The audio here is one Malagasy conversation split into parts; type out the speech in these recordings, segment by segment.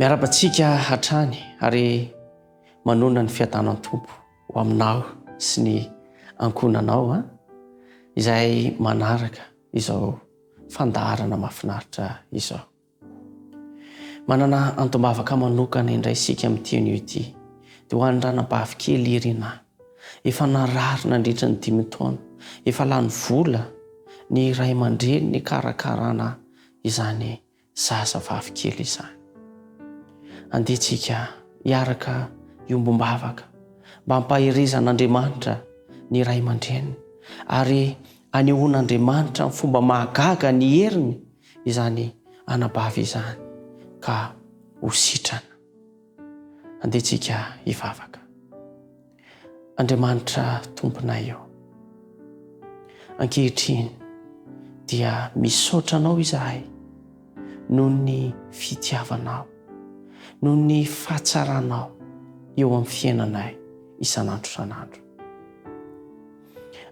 miarabantsika hatrany ary manona ny fiadanany tompo ho aminao sy ny ankonanao izay manaraka izao fandaharana mahafinaritra izao. Manana antombavaka manokana indray sika amin'ity anio ity dia ho an'ny ranam-bavy kely irina efa narary nandritra ny 5 taona, efa lany vola ny ray aman-dreny ny karakarana izany zazavavy kely izany. Andetsika hiaraka iombom-bavaka mba hampahirizan'Andriamanitra ny ray aman-dreny ary anehoan'Andriamanitra ny fomba mahagaga ny heriny izany anabavy izany ka ho sitrana. Andetsika hivavaka. Andriamanitra tomponay eo, ankehitriny dia misaotra anao izahay noho ny fitiavanao, noho ny fahatsaranao eo amin'ny fiainanay isan'andro isan'andro.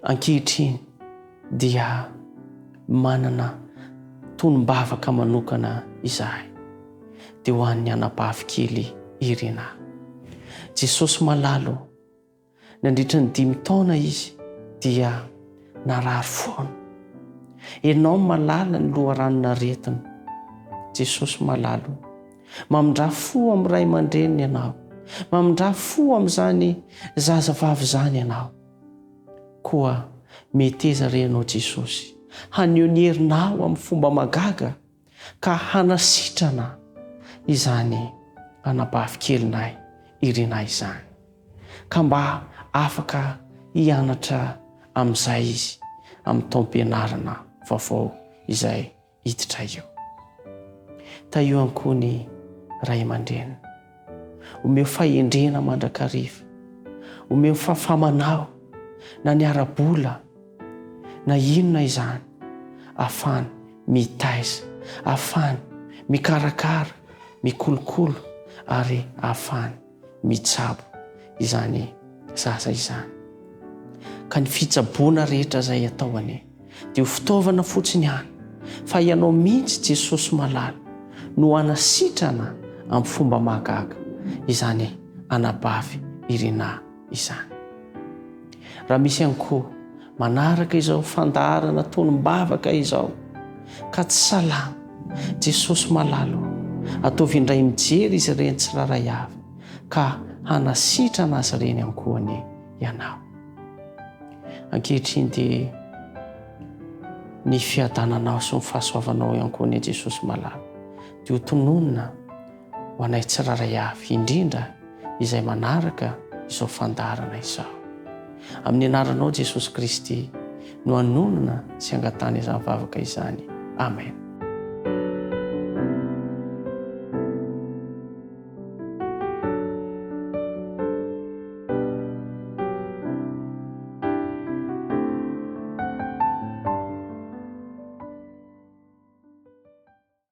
Ankehitriny dia manana tonom-bavaka manokana izahay dia ho an'ny anabavy kely Irina. Jesosy malalo, nandritra ny 5 taona izy dia narary foana. Ianao malala ny loharanon'aretina. Jesosy malalo, mamindra fo amin'ny ray aman-dreniny ianao, mamindra fo amin'izany zazavavy izany ianao. Koa meteza renao Jesosy, haneho ny herinao amin'ny fomba magaga ka hanasitrana izany anabavy kelinay Irina izany, ka mba afaka hianatra amin'izay izy amin'ny taom-pianarana vaovao izay hiditra eo. Io ankoa ny ray aman-dreny, omeo fahendrena mandrakariva, omeo fahafamanao na ny ara-bola na inona izany, afany mitaiza, afany mikarakara, mikolokolo ary afany mitsabo izany zaza izany. Ka ny fitsaboana rehetra izay ataony dia ho fitaovana fotsiny ihany fa ianao mihitsy Jesosy malalo no hanasitrana amin'ny fomba mahagaga izany anabavy Irina izany. Raha misy ihany koa manaraka izao fandaharana tonom-bavaka izao ka tsy salama, Jesosy malalo, ataovy indray mijery izy ireny tsiraray avy ka hanasitrana azy ireny ankoany ianao. Ankehitriny dia ny fiadananao sy ny fahasoavanao ankoany Jesosy malalo dia ho tononona ho anay tsiraray avy, indrindra izay manaraka izao fandaharana izao. Amin'ny anaranao Jesosy Kristy no hanonona sy angatana izany vavaka izany. Amen.